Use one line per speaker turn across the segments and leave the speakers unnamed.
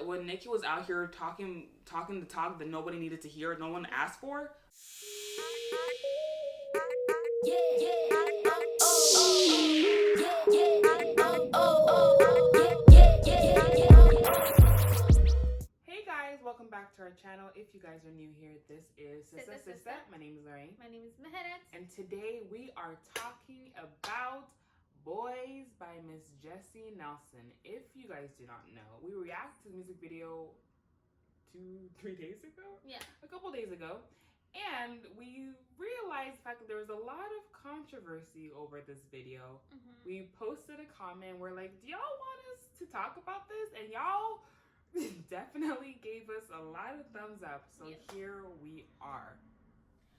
when Nicki was out here talking the talk that nobody needed to hear, no one asked for. Hey guys, welcome back to our channel. If you guys are new here, this is Seestas. My name is Lorraine.
My name is Mihret.
And today we are talking about Boys by Miss Jesy Nelson. If you guys do not know, we reacted to the music video 2-3 days ago?
Yeah.
A couple days ago. And we realized the fact that there was a lot of controversy over this video. Mm-hmm. We posted a comment. We're like, do y'all want us to talk about this? And y'all definitely gave us a lot of thumbs up. So Here we are.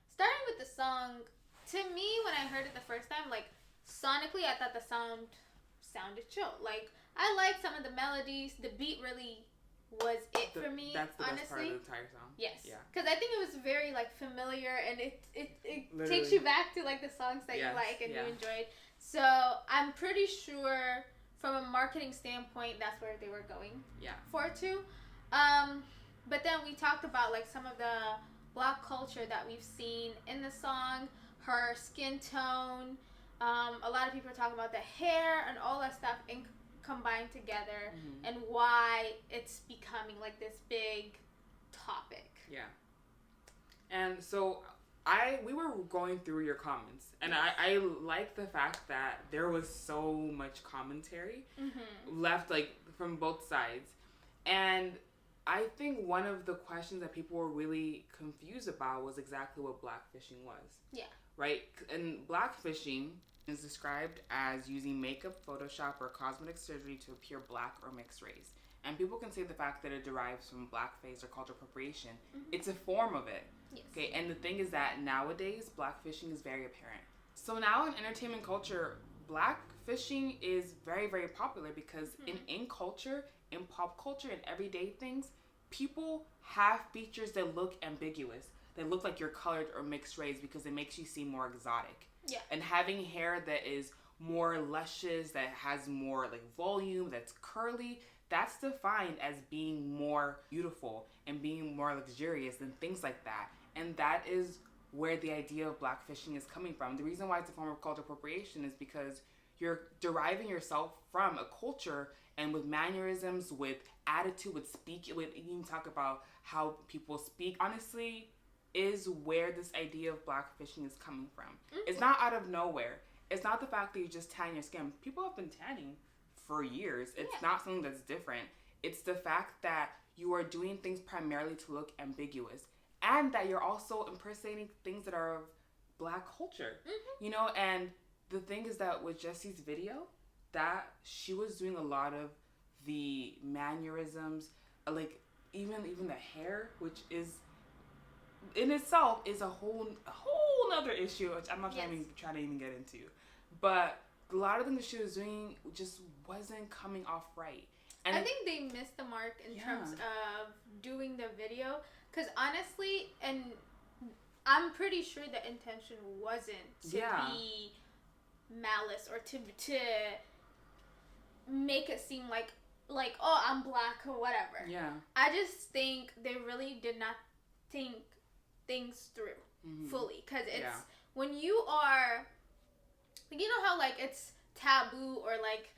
Starting with the song, to me, when I heard it the first time, like, sonically, I thought the sounded chill. Like, I liked some of the melodies. The beat really was it for me.
That's the
honestly.
Best part of the entire song.
Yes.
Yeah. Because
I think it was very, like, familiar, and it takes you back to, like, the songs that you like and you enjoyed. So I'm pretty sure from a marketing standpoint, that's where they were going for too. But then we talked about, like, some of the Black culture that we've seen in the song, her skin tone. A lot of people are talking about the hair and all that stuff combined together, and why it's becoming like this big topic.
Yeah. And so we were going through your comments, and I like the fact that there was so much commentary left, like, from both sides. And I think one of the questions that people were really confused about was exactly what blackfishing was.
Yeah.
Right? And blackfishing is described as using makeup, Photoshop, or cosmetic surgery to appear black or mixed race. And people can say the fact that it derives from blackface or cultural appropriation. It's a form of it.
Yes.
Okay, and the thing is that nowadays, blackfishing is very apparent. So now in entertainment culture, blackfishing is very, very popular because in culture, in pop culture, in everyday things, people have features that look ambiguous. They look like you're colored or mixed race because it makes you seem more exotic.
Yeah.
And having hair that is more luscious, that has more, like, volume, that's curly, that's defined as being more beautiful and being more luxurious and things like that. And that is where the idea of blackfishing is coming from. The reason why it's a form of cultural appropriation is because you're deriving yourself from a culture, and with mannerisms, with attitude, with speak, with even talk about how people speak. Honestly, is where this idea of blackfishing is coming from. It's not out of nowhere. It's not the fact that you just tan your skin. People have been tanning for years. It's not something that's different. It's the fact that you are doing things primarily to look ambiguous, and that you're also impersonating things that are of Black culture. You know, and the thing is that with Jesy's video, that she was doing a lot of the mannerisms, like even the hair, which is in itself is a whole nother issue, which I'm not trying to even get into. But a lot of things that she was doing just wasn't coming off right. And
I think they missed the mark in terms of doing the video. Because honestly, and I'm pretty sure the intention wasn't to be malice or to make it seem like, oh, I'm Black or whatever.
Yeah.
I just think they really did not think things through fully, because it's when you are, like, you know how, like, it's taboo or, like,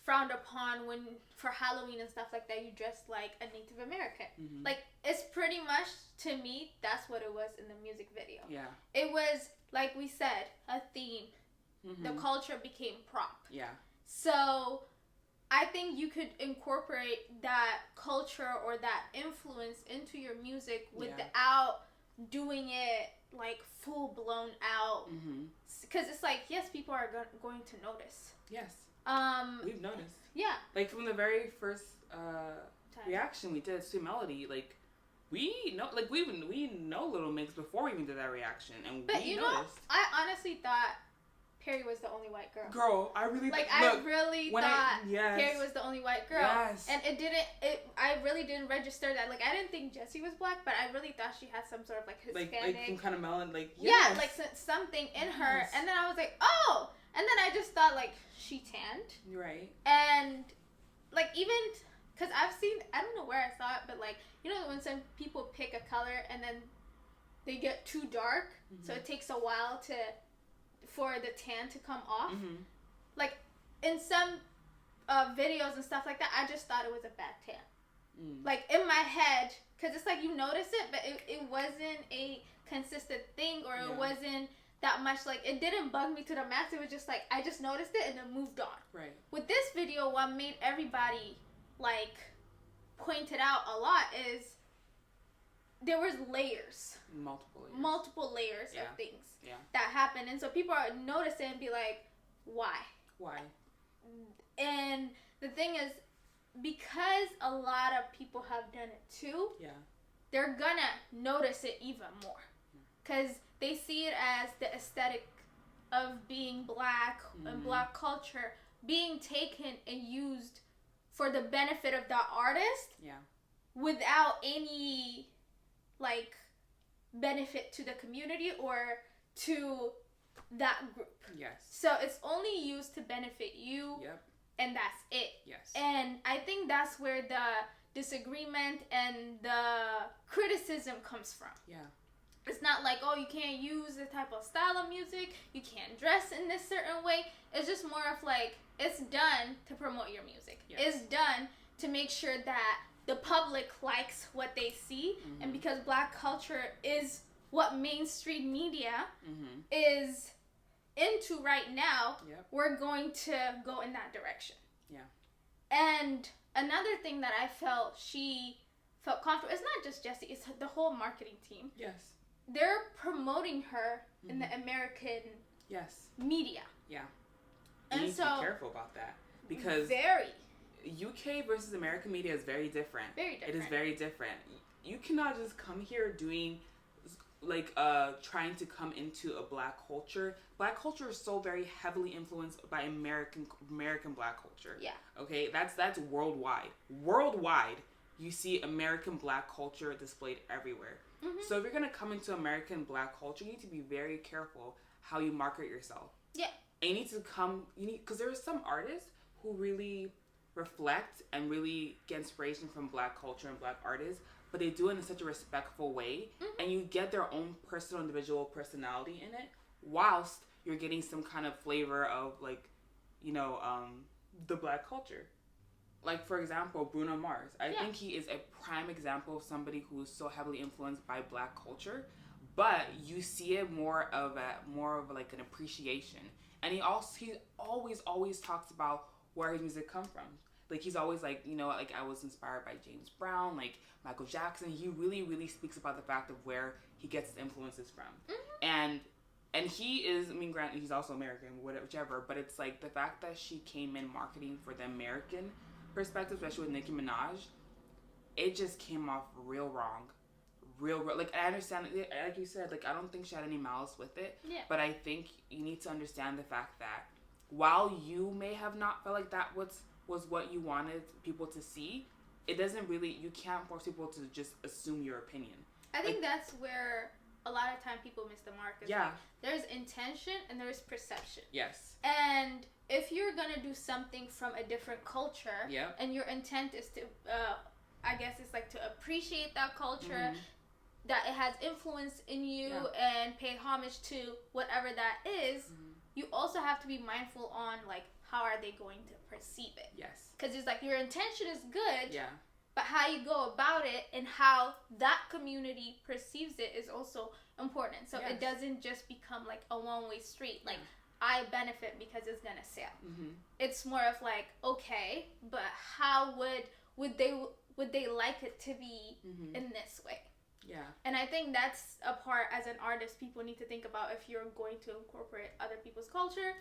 frowned upon when for Halloween and stuff like that you dress like a Native American. Like, it's pretty much, to me, that's what it was in the music video. It was, like we said, a theme. The culture became prop. So I think you could incorporate that culture or that influence into your music without doing it, like, full blown out. Because it's like, yes, people are going to notice.
Yes. We've noticed.
Yeah.
Like, from the very first reaction we did to Melody, like, we know Little Mix before we even did that reaction, and
but
we
you
noticed.
Know, I honestly thought Perry was the only white girl.
I really
thought Perry was the only white girl.
Yes.
And I really didn't register that. Like, I didn't think Jesy was Black, but I really thought she had some sort of, like, Hispanic.
Like some kind of melon, like,
yeah, like something in her. And then I was like, oh! And then I just thought, like, she tanned.
Right.
And, like, even, because I've seen, I don't know where I saw it, but like, you know when some people pick a color and then they get too dark, so it takes a while for the tan to come off. Like in some videos and stuff like that, I just thought it was a bad tan. Like in my head, because it's like you notice it, but it wasn't a consistent thing, or it wasn't that much. Like it didn't bug me to the max. It was just like I just noticed it and then moved on.
Right.
With this video, what made everybody like point it out a lot is there was layers. Multiple layers of things that happened, and so people are noticing and be like, why? And the thing is, because a lot of people have done it too, they're gonna notice it even more, because they see it as the aesthetic of being black and black culture being taken and used for the benefit of the artist without any like benefit to the community or to that group. So it's only used to benefit you, and that's it. And I think that's where the disagreement and the criticism comes from. It's not like, oh, you can't use this type of style of music, you can't dress in this certain way. It's just more of like, it's done to promote your music. It's done to make sure that the public likes what they see, and because black culture is what mainstream media is into right now, we're going to go in that direction. And another thing that I felt she felt comfortable, it's not just Jesy, it's the whole marketing team. They're promoting her in the American media.
You need to be careful about that, because UK versus American media is very different. It is very different. You cannot just come here doing like trying to come into a black culture. Black culture is so very heavily influenced by American black culture. Okay, that's worldwide. Worldwide, you see American black culture displayed everywhere. So if you're gonna come into American black culture, you need to be very careful how you market yourself. And you need to come. Because there are some artists who really reflect and really get inspiration from black culture and black artists, but they do it in such a respectful way, and you get their own personal individual personality in it, whilst you're getting some kind of flavor of like, the black culture. Like, for example, Bruno Mars. I think he is a prime example of somebody who is so heavily influenced by black culture, but you see it more of like an appreciation. And he always talks about where his music come from. Like, he's always like, like, I was inspired by James Brown, like Michael Jackson. He really, really speaks about the fact of where he gets his influences from. And he is, granted, he's also American, whichever, but it's like the fact that she came in marketing for the American perspective, especially with Nicki Minaj, it just came off real wrong. Like, I understand, like you said, like, I don't think she had any malice with it, but I think you need to understand the fact that while you may have not felt like that was what you wanted people to see, it doesn't really, you can't force people to just assume your opinion.
I think that's where a lot of time people miss the mark. Like, there's intention and there's perception. And if you're gonna do something from a different culture, and your intent is to, I guess it's like to appreciate that culture, that it has influence in you, and pay homage to whatever that is, you also have to be mindful on like, how are they going to perceive it? Because it's like your intention is good, but how you go about it and how that community perceives it is also important. So it doesn't just become like a one-way street. Like, I benefit because it's gonna sell. It's more of like, okay, but how would they like it to be in this way? And I think that's a part, as an artist, people need to think about if you're going to incorporate other people's culture.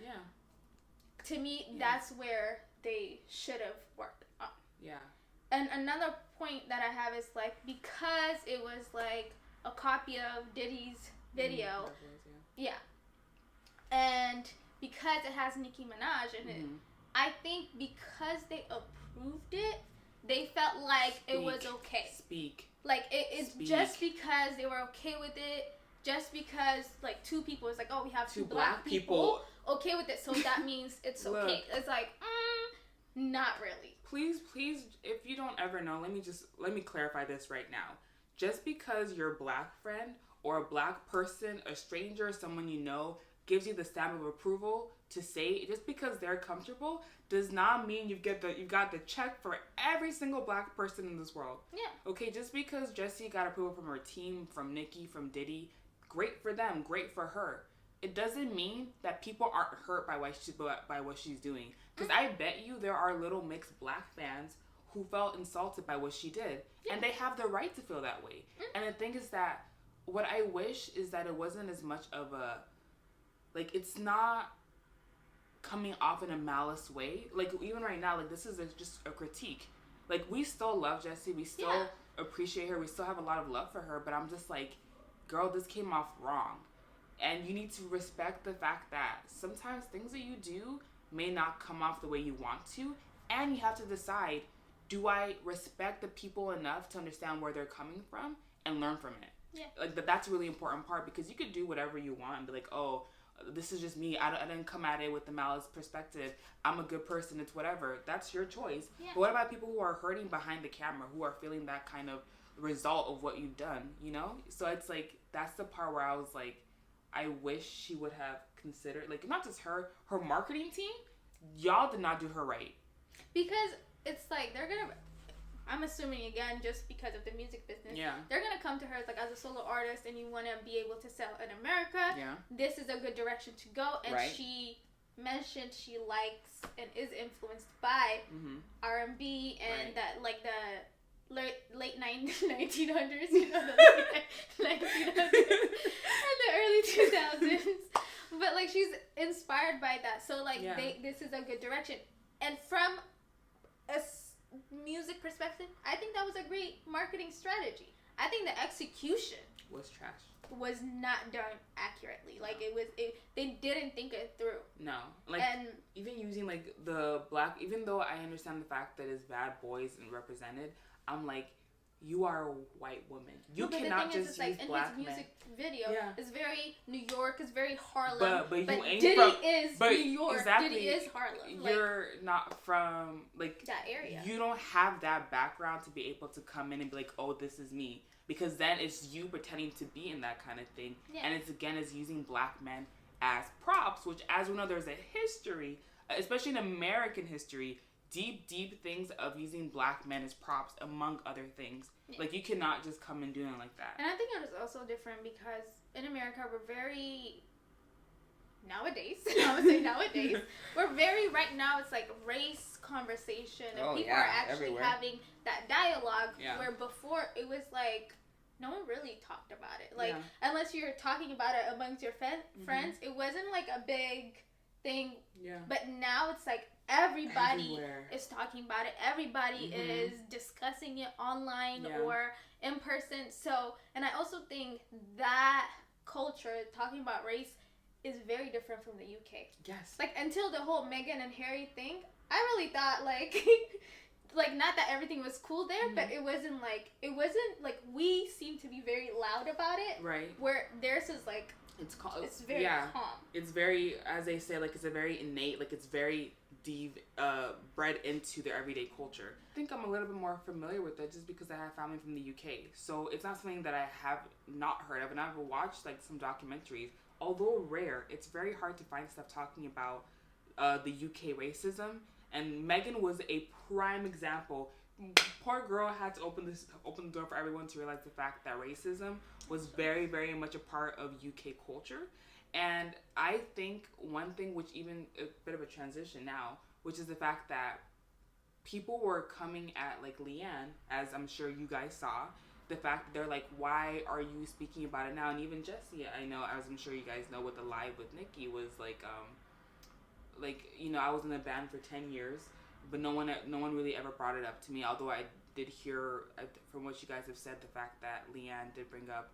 To me, that's where they should have worked on. And another point that I have is like, because it was like a copy of Diddy's video, and because it has Nicki Minaj in it, I think because they approved it, they felt like it was okay. Like, it's just because they were okay with it, just because like two people, it's like, oh, we have two black people okay with it, so that means it's okay. It's like, not really.
please, if you don't ever know, let me clarify this right now. Just because your black friend or a black person, a stranger, someone you know, gives you the stamp of approval to say, just because they're comfortable, does not mean you've got the check for every single black person in this world.
Yeah.
Okay, just because Jesy got approval from her team, from Nicki, from Diddy, great for them, great for her. It doesn't mean that people aren't hurt by what she's doing. Because I bet you there are little mixed black fans who felt insulted by what she did. Yeah. And they have the right to feel that way. And the thing is that what I wish is that it wasn't as much of a, like, it's not coming off in a malice way. Like, even right now, like, this is just a critique. Like, we still love Jesy. We still appreciate her. We still have a lot of love for her. But I'm just like, girl, this came off wrong. And you need to respect the fact that sometimes things that you do may not come off the way you want to. And you have to decide, do I respect the people enough to understand where they're coming from and learn from it?
Yeah.
Like, that's a really important part, because you could do whatever you want and be like, oh, this is just me. I didn't come at it with the malice perspective. I'm a good person. It's whatever. That's your choice. Yeah. But what about people who are hurting behind the camera, who are feeling that kind of result of what you've done, you know? So it's like, that's the part where I was like, I wish she would have considered, like, not just her marketing team, y'all did not do her right.
Because it's like, they're gonna, I'm assuming again, just because of the music business, they're gonna come to her like, as a solo artist, and you want to be able to sell in America, this is a good direction to go. And she mentioned she likes and is influenced by R&B and that, like, the late 1900s, you know, the late 1900s and the early 2000s. But, like, she's inspired by that. So, like, this is a good direction. And from a music perspective, I think that was a great marketing strategy. I think the execution
was trash.
Was not done accurately. Like, they didn't think it through.
No. Like, and even using, like, the black, even though I understand the fact that it's bad boys and represented, I'm like, you are a white woman. You cannot just use black men. In his music video, it's very New York, it's very Harlem. But you ain't Diddy from, is New York. Exactly, Diddy is Harlem. You're not from, like,
that area.
You don't have that background to be able to come in and be like, oh, this is me. Because then it's you pretending to be in that kind of thing. Yeah. And it's using black men as props, which, as we know, there's a history, especially in American history, deep things of using black men as props, among other things. Yeah. Like, you cannot just come and do it like that.
And I think it was also different because in America, we're very, nowadays, we're very, right now, it's like race conversation, and people are actually having that dialogue, where before it was like, no one really talked about it. Like, unless you're talking about it amongst your friends, it wasn't like a big thing. Yeah. But now it's like, everybody is talking about it. Everybody is discussing it online or in person. So, and I also think that culture, talking about race, is very different from the UK.
Yes.
Like, until the whole Meghan and Harry thing, I really thought, like, like, not that everything was cool there, but it wasn't like, we seem to be very loud about it.
Right.
Where theirs is like, it's very calm.
It's very, as they say, like, it's a very innate, like, it's very bred into their everyday culture. I think I'm a little bit more familiar with it just because I have family from the UK. So it's not something that I have not heard of, and I've watched, like, some documentaries. Although rare, it's very hard to find stuff talking about the UK racism, and Meghan was a prime example. Poor girl had to open the door for everyone to realize the fact that racism was very, very much a part of UK culture. And I think one thing, which even a bit of a transition now, which is the fact that people were coming at, like, Leanne, as I'm sure you guys saw, the fact that they're like, why are you speaking about it now? And even Jesy, I know, as I'm sure you guys know, with the live with Nicki, was like, you know, I was in a band for 10 years, but no one really ever brought it up to me, although I did hear, from what you guys have said, the fact that Leanne did bring up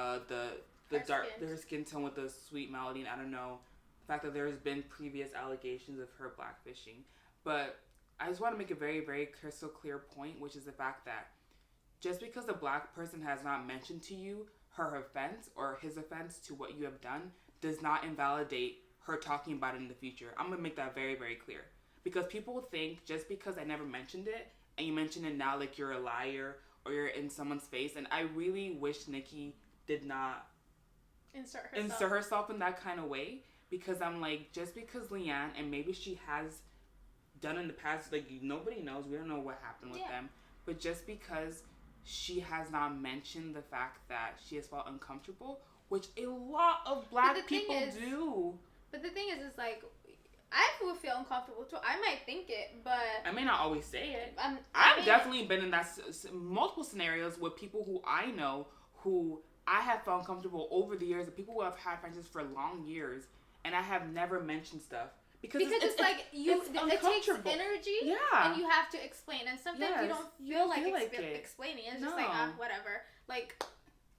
her skin tone with the sweet melody, and I don't know, the fact that there's been previous allegations of her blackfishing. But I just want to make a very, very crystal clear point, which is the fact that just because a black person has not mentioned to you her offense or his offense to what you have done does not invalidate her talking about it in the future. I'm going to make that very, very clear. because people think just because I never mentioned it and you mention it now, like you're a liar or you're in someone's face. And I really wish Nicki did not insert herself in that kind of way, because I'm like, just because Leanne, and maybe she has done in the past, like nobody knows, we don't know what happened with them, but just because she has not mentioned the fact that she has felt uncomfortable, which a lot of black people do.
But the thing is like, I would feel uncomfortable too. I might think it, but
I may not always say it. I've definitely been in that multiple scenarios with people who I know who I have felt uncomfortable over the years, of people who have had friendships for long years, and I have never mentioned stuff. Because it's like it takes energy, and you have to explain, and sometimes you don't feel like explaining. It's just like whatever. Like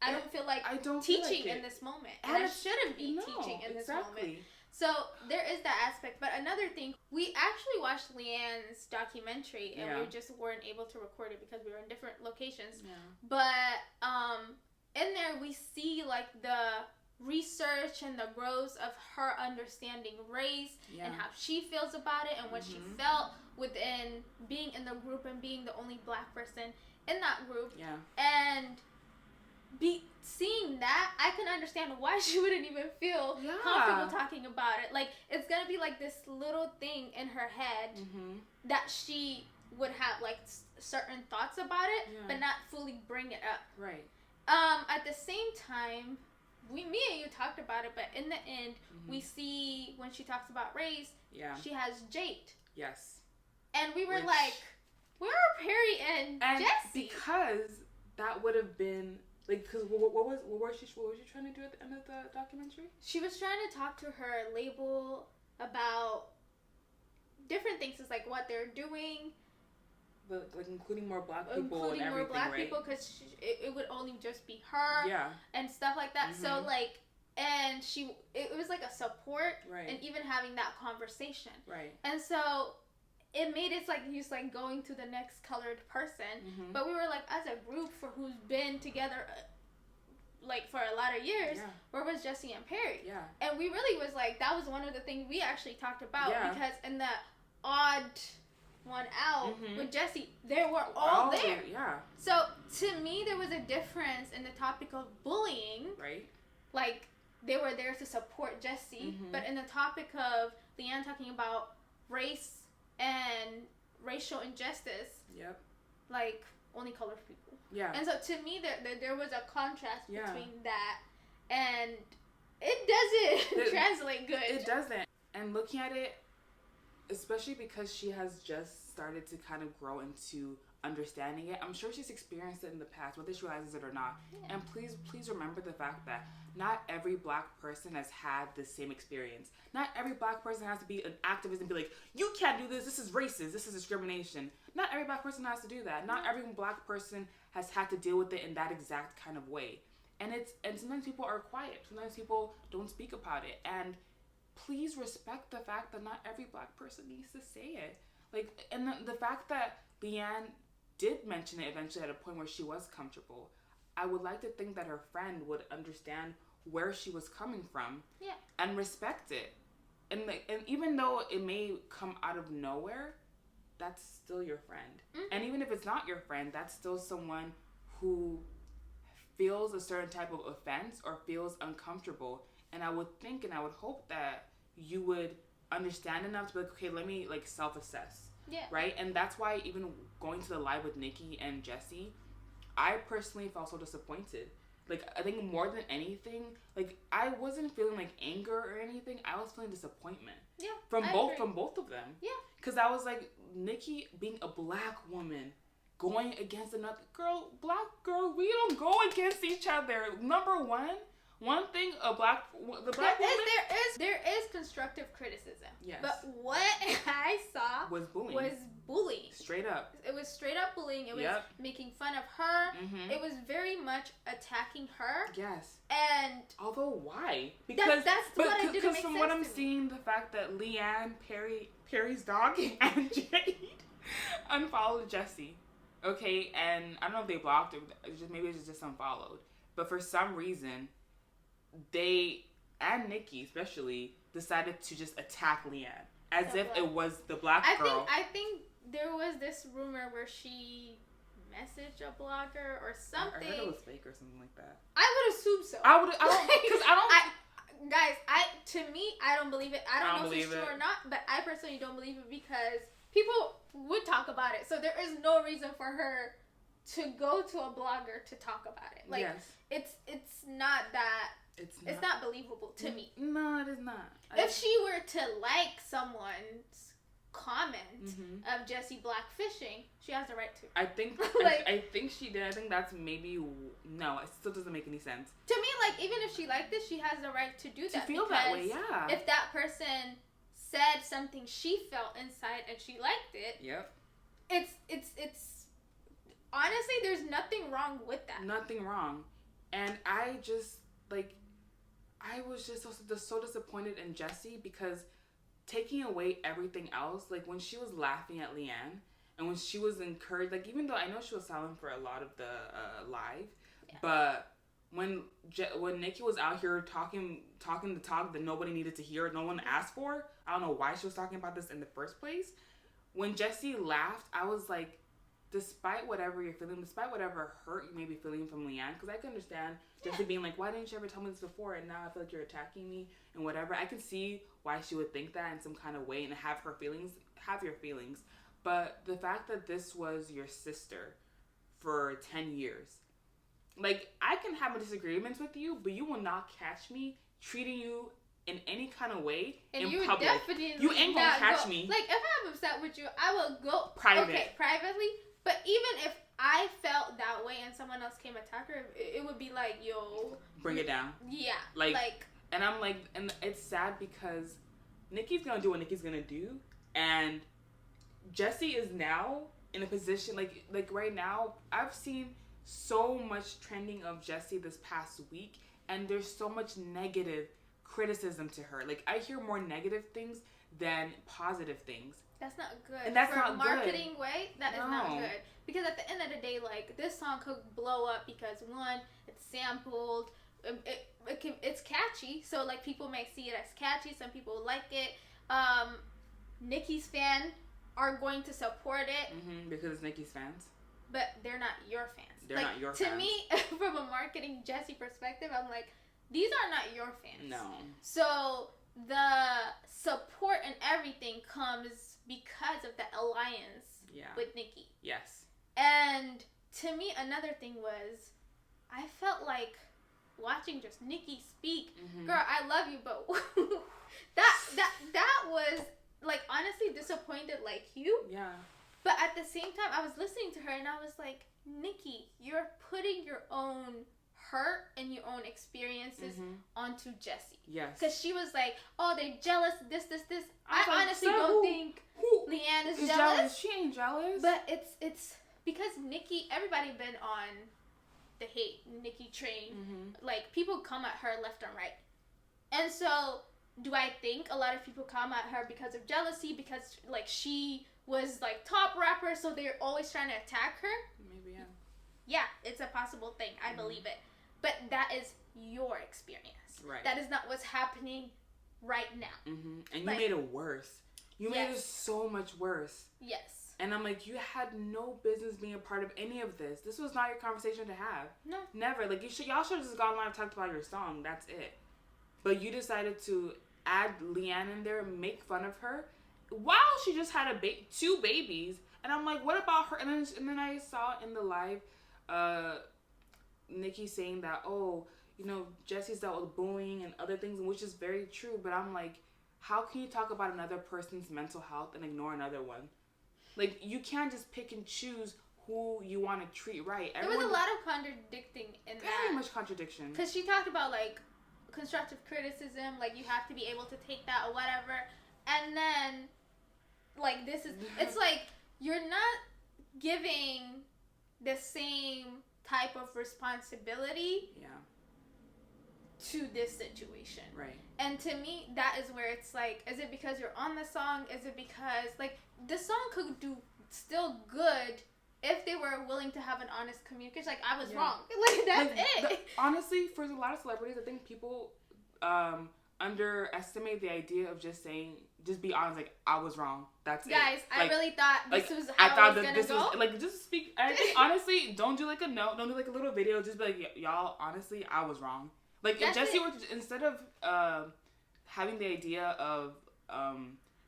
I don't feel like teaching in this moment, and I shouldn't be teaching in this moment. So there is that aspect. But another thing, we actually watched Leanne's documentary, and we just weren't able to record it because we were in different locations. Yeah. But in there we see like the research and the growth of her understanding race and how she feels about it, and what she felt within being in the group and being the only black person in that group. Yeah. And seeing that, I can understand why she wouldn't even feel comfortable talking about it. Like, it's gonna be like this little thing in her head that she would have like certain thoughts about it, but not fully bring it up. Right. At the same time, me and you talked about it, but in the end, we see when she talks about race, she has Jade. Yes. And we were like, where are Perry and Jesy? Because that would have been like, because what was she trying to do at the end of the documentary?
She was trying to talk to her label about different things. It's like what they're doing.
But like including more black people and everything, right?
People, because it would only just be her, and stuff like that. So like, and it was like a support, and even having that conversation, right? And so it made it like he's like going to the next colored person, but we were like, as a group who's been together like for a lot of years, where was Jesy and Perry? Yeah, and we really was like, that was one of the things we actually talked about, because in the odd one out with Jesy, they were all there. Yeah. So to me, there was a difference in the topic of bullying. Right. Like they were there to support Jesy, but in the topic of Leanne talking about race and racial injustice. Yep. Like only colored people. Yeah. And so to me, there was a contrast between that, and it doesn't translate good.
It doesn't. And looking at it, especially because she has just started to kind of grow into understanding it. I'm sure she's experienced it in the past, whether she realizes it or not. Yeah. And please remember the fact that not every black person has had the same experience. Not every black person has to be an activist and be like, you can't do this is racist, this is discrimination. Not every black person has to do that. Not every black person has had to deal with it in that exact kind of way. And sometimes people are quiet. Sometimes people don't speak about it. And please respect the fact that not every black person needs to say it. Like, and the fact that Leanne did mention it eventually at a point where she was comfortable, I would like to think that her friend would understand where she was coming from, and respect it. And even though it may come out of nowhere, that's still your friend. And even if it's not your friend, that's still someone who feels a certain type of offense or feels uncomfortable. And I would think and I would hope that you would understand enough to be like, okay, let me like self-assess. Yeah. Right? And that's why even going to the live with Nicki and Jesy, I personally felt so disappointed. Like, I think more than anything, like, I wasn't feeling like anger or anything. I was feeling disappointment. Yeah. From both of them. Yeah. Because I was like, Nicki being a black woman going against another black girl, we don't go against each other. Number one thing, the black woman...
There is constructive criticism. Yes. But what I saw was bullying.
Straight up.
It was straight up bullying. It was making fun of her. It was very much attacking her. Yes. And...
Although, why? Because from what I'm seeing, the fact that Leanne, Perry's dog, and Jade unfollowed Jesy. Okay, and I don't know if they blocked or maybe it was just unfollowed. But for some reason... they, and Nicki especially, decided to just attack Leanne. as if it was the black girl.
I think there was this rumor where she messaged a blogger or something.
I heard it was fake or something like that.
I would assume so.
I don't.
Guys, to me, I don't believe it. I don't know if it's true or not, but I personally don't believe it because people would talk about it. So there is no reason for her to go to a blogger to talk about it. Like, yes. It's not that. It's not believable to me.
No, it is not.
If she were to like someone's comment of Jesy Blackfishing, she has the right to.
I think I think she did. I think that's maybe no. It still doesn't make any sense
to me. Like, even if she liked this, she has the right to do that.
To feel that way, yeah.
If that person said something she felt inside and she liked it,
yep.
It's honestly, there's nothing wrong with that.
Nothing wrong, and I just I was just so disappointed in Jesy because taking away everything else, like when she was laughing at Leanne and when she was encouraged, like even though I know she was silent for a lot of the live, but when Nicki was out here talking the talk that nobody needed to hear, no one asked for, I don't know why she was talking about this in the first place. When Jesy laughed, I was like, despite whatever you're feeling, despite whatever hurt you may be feeling from Leanne, because I can understand Jesy being like, why didn't you ever tell me this before? And now I feel like you're attacking me and whatever. I can see why she would think that in some kind of way and have your feelings. But the fact that this was your sister for 10 years, like, I can have disagreements with you, but you will not catch me treating you in any kind of way in public. You ain't gonna catch me.
Like, if I'm upset with you, I will go
privately.
But even if I felt that way and someone else came attack her, it would be like, yo,
bring it down.
Yeah.
And I'm like, and it's sad because Nicki's gonna do what Nicki's gonna do, and Jesy is now in a position like right now. I've seen so much trending of Jesy this past week, and there's so much negative criticism to her. Like, I hear more negative things than positive things.
That's not good.
And that's
for
not
a marketing
good.
way, that is not good. Because at the end of the day, like, this song could blow up because, one, it's sampled. It's catchy. So, like, people may see it as catchy. Some people like it. Nicki's fans are going to support it.
Because it's Nicki's fans.
But they're not your fans.
They're not your fans.
To me, from a marketing Jesy perspective, I'm like, these are not your fans.
No.
So, the support and everything comes because of the alliance with Nicki.
Yes.
And to me, another thing was, I felt like watching just Nicki speak. Girl, I love you, but that was like honestly disappointed like you.
Yeah.
But at the same time, I was listening to her and I was like, Nicki, you're putting your own hurt and your own experiences onto Jesy.
Yes.
Because she was like, oh, they're jealous, this. I honestly don't think Leanne is jealous.
She ain't jealous.
But it's because Nicki, everybody been on the hate Nicki train. Like, people come at her left and right. And so, do I think a lot of people come at her because of jealousy? Because, like, she was, like, top rapper, so they're always trying to attack her?
Maybe, yeah.
Yeah, it's a possible thing. I believe it. But that is your experience.
Right.
That is not what's happening right now.
And you made it worse. You made it so much worse.
Yes.
And I'm like, you had no business being a part of any of this. This was not your conversation to have. No. Never. Like, y'all should have just gone live and talked about your song. That's it. But you decided to add Leanne in there, make fun of her, while she just had two babies. And I'm like, what about her? And then I saw in the live, Nicki saying that, oh, you know, Jessy's dealt with bullying and other things, which is very true. But I'm like, how can you talk about another person's mental health and ignore another one? Like, you can't just pick and choose who you want to treat right.
There was a lot of contradicting in that.
Very much contradiction.
Because she talked about, like, constructive criticism, like, you have to be able to take that or whatever. And then, like, this is, it's like, you're not giving the same type of responsibility to this situation. Right. And to me, that is where it's like, is it because you're on the song? Is it because, like, the song could do still good if they were willing to have an honest communication. Like, I was wrong. Like, that's it.
Honestly, for a lot of celebrities, I think people underestimate the idea of just saying just be honest. Like, I was wrong. That's
Guys,
it. Like,
I really thought this was
I
how
thought
it was
that
gonna
this
go.
was like, just speak. I think honestly, don't do like a note. Don't do like a little video. Just be like, y'all. Honestly, I was wrong. Like, if Jesy were to, instead of having the idea of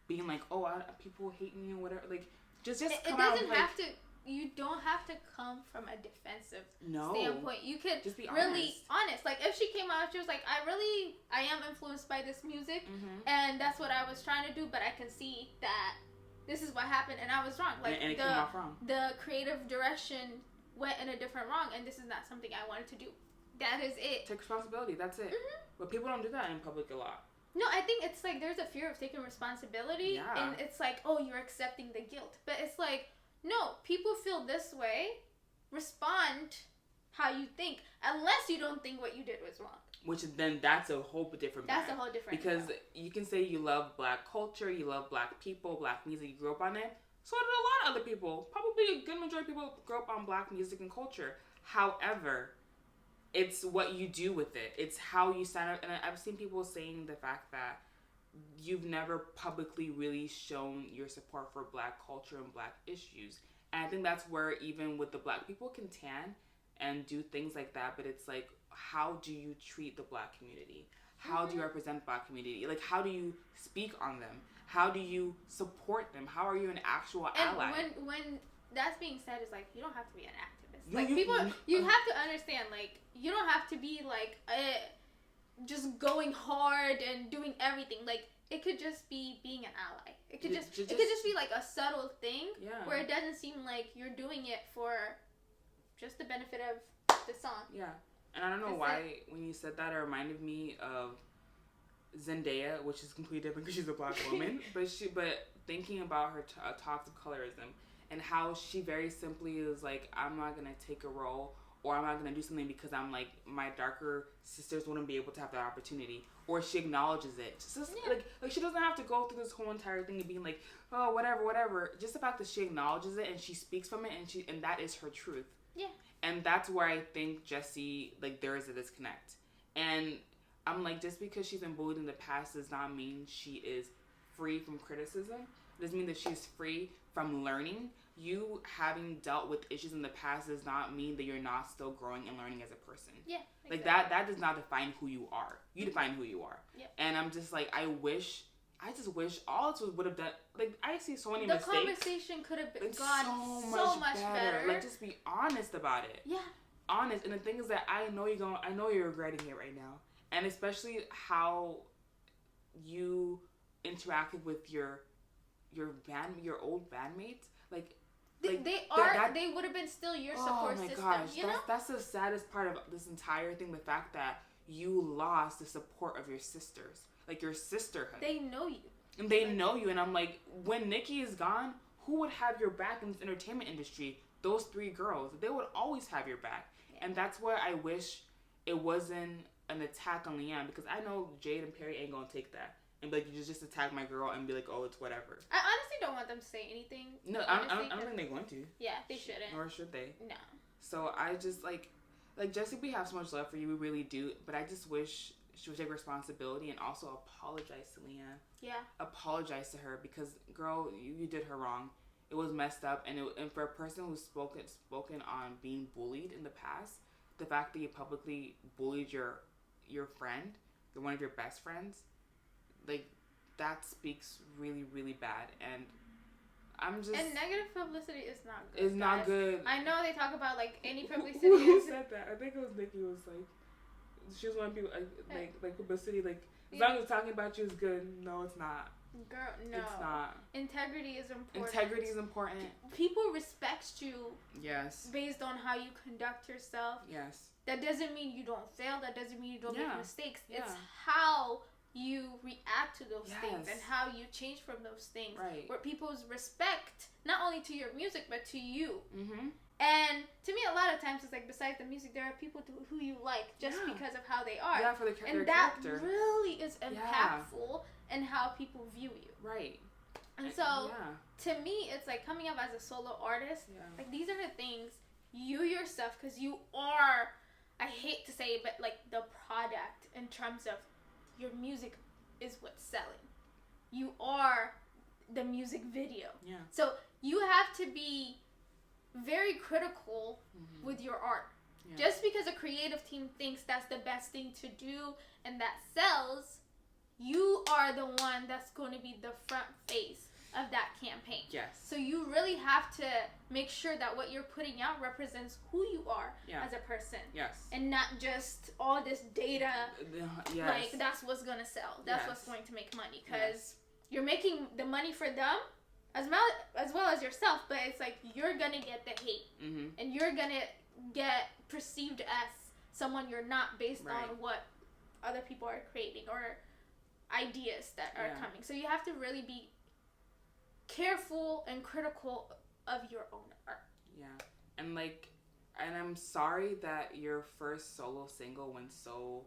being like, oh, people hate me or whatever. Like, just come out. It doesn't
have to. You don't have to come from a defensive standpoint. You could just be really honest. Like, if she came out, she was like, I am influenced by this music, and that's what I was trying to do, but I can see that this is what happened, and I was wrong. Like,
and it came off wrong.
The creative direction went in a different wrong, and this is not something I wanted to do. That is it.
Take responsibility. That's it. But people don't do that in public a lot.
No, I think it's like there's a fear of taking responsibility, and it's like, oh, you're accepting the guilt. But it's like, no, people feel this way. Respond how you think, unless you don't think what you did was wrong.
Which then that's a whole different
That's a whole different
because you can say you love Black culture, you love Black people, Black music, you grew up on it. So did a lot of other people. Probably a good majority of people grew up on Black music and culture. However, it's what you do with it. It's how you stand up. And I've seen people saying the fact that you've never publicly really shown your support for Black culture and Black issues. And I think that's where even with the Black people can tan and do things like that. But it's like, how do you treat the Black community? How do you represent the Black community? Like, how do you speak on them? How do you support them? How are you an actual ally?
And when that's being said, is like, you don't have to be an activist. Like, you have to understand, like, you don't have to be like just going hard and doing everything. Like, it could just be being an ally. It could just be like a subtle thing where it doesn't seem like you're doing it for just the benefit of the song.
Yeah. And I don't know why when you said that, it reminded me of Zendaya, which is completely different because she's a Black woman. but thinking about her toxic colorism and how she very simply is like, I'm not gonna take a role, or I'm not gonna do something because I'm like, my darker sisters wouldn't be able to have that opportunity, or she acknowledges it. Just like she doesn't have to go through this whole entire thing of being like, oh, whatever. Just the fact that she acknowledges it and she speaks from it, and that is her truth.
Yeah.
And that's where I think Jesy, like, there is a disconnect. And I'm like, just because she's been bullied in the past does not mean she is free from criticism. It doesn't mean that she's free from learning. You having dealt with issues in the past does not mean that you're not still growing and learning as a person.
Yeah.
Exactly. Like, that does not define who you are. You define who you are.
Yeah.
And I'm just like, I just wish all of us would have done, like, I see so many mistakes.
The conversation could have gone so much better.
Like, just be honest about it.
Yeah.
Honest. And the thing is that I know you're regretting it right now. And especially how you interacted with your old bandmates. Like,
they would have been still your support system.
Oh my gosh.
You know?
That's the saddest part of this entire thing, the fact that you lost the support of your sisters. Like, your sisterhood.
They know you.
And they know you. And I'm like, when Nicki is gone, who would have your back in this entertainment industry? Those three girls. They would always have your back. Yeah. And that's where I wish it wasn't an attack on Leanne. Because I know Jade and Perry ain't going to take that. And be like, you just attack my girl and be like, oh, it's whatever.
I honestly don't want them to say anything.
No, I don't think they're going to.
Yeah, they shouldn't.
Nor should they.
No.
So I just, like Jesy, we have so much love for you. We really do. But I just wish she would take responsibility and also apologize to Leanne.
Yeah. Apologize
to her because, girl, you did her wrong. It was messed up. And for a person who's spoken on being bullied in the past, the fact that you publicly bullied your friend, one of your best friends, like, that speaks really, really bad. And I'm just... And
negative publicity is not good.
It's not good.
I know they talk about, like, any publicity.
Who said that? I think it was Nicki. Was like, she was one of people, like publicity, like, as long as talking about you is good. No, it's not.
Girl, no.
It's not.
Integrity is important.
Integrity is important.
People respect you.
Yes.
Based on how you conduct yourself.
Yes.
That doesn't mean you don't fail. That doesn't mean you don't make mistakes.
Yeah.
It's how you react to those things and how you change from those things.
Right.
Where people's respect, not only to your music, but to you.
Mm-hmm.
And to me, a lot of times, it's like, besides the music, there are people who you like just because of how they are.
Yeah, for their character.
And that really is impactful in how people view you.
Right.
And so, to me, it's like coming up as a solo artist. Yeah. Like, these are the things you yourself, because you are, I hate to say it, but like the product in terms of your music is what's selling. you are the music video.
Yeah.
So you have to be very critical with your art. Yeah. Just because a creative team thinks that's the best thing to do and that sells, you are the one that's going to be the front face of that campaign.
Yes.
So you really have to make sure that what you're putting out represents who you are as a person.
Yes.
And not just all this data.
Yes.
Like, that's what's going to sell. That's what's going to make money. Because you're making the money for them as well as yourself. But it's like, you're going to get the hate. And you're going to get perceived as someone you're not based on what other people are creating or ideas that are coming. So you have to really be careful and critical of your own art. Yeah.
And I'm sorry that your first solo single went so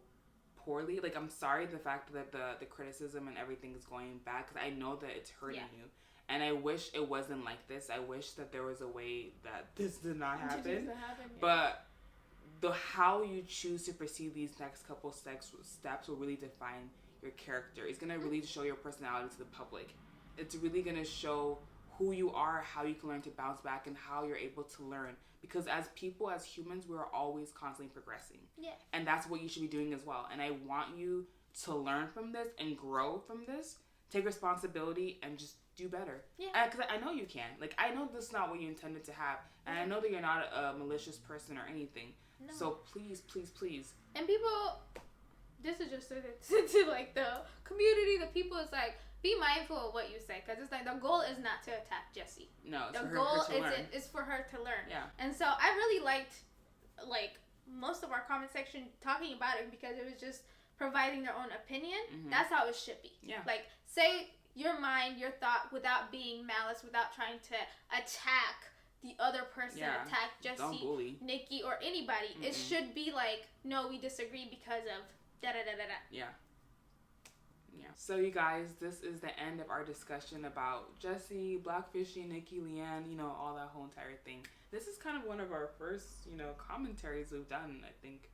poorly. Like, I'm sorry the fact that the criticism and everything is going back, because I know that it's hurting you. And I wish it wasn't like this. I wish that there was a way that this did not happen. But how you choose to proceed these next couple steps will really define your character. It's going to really show your personality to the public. It's really going to show who you are, how you can learn to bounce back, and how you're able to learn. Because as people, as humans, we're always constantly progressing. Yeah. And that's what you should be doing as well. And I want you to learn from this and grow from this. Take responsibility and just do better. Yeah. Because I know you can. Like, I know this is not what you intended to have. And I know that you're not a malicious person or anything. No. So please, please, please.
And people, this is just to like the community, the people, is like, be mindful of what you say, because it's like the goal is not to attack Jesy.
No, it's
the
for
goal
her
is for her to learn.
Yeah.
And so I really liked most of our comment section talking about it, because it was just providing their own opinion. That's how it should be. Yeah. Like, say your mind, your thought, without being malice, without trying to attack the other person, attack Jesy, Nicki, or anybody. It should be like, no, we disagree because of da-da-da-da-da.
Yeah. Yeah. So you guys, this is the end of our discussion about Jesy, Blackfishing, Nicki, Leanne, all that whole entire thing. This is kind of one of our first, commentaries we've done, I think,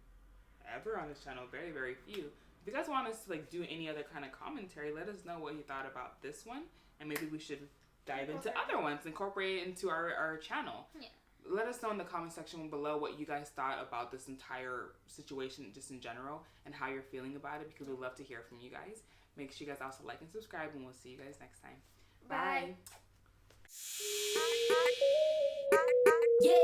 ever on this channel. Very, very few. If you guys want us to do any other kind of commentary, let us know what you thought about this one, and maybe we should dive into other ones, incorporate it into our channel. Yeah. Let us know in the comment section below what you guys thought about this entire situation just in general, and how you're feeling about it, because we'd love to hear from you guys. Make sure you guys also like and subscribe, and we'll see you guys next time. Bye.
Yeah.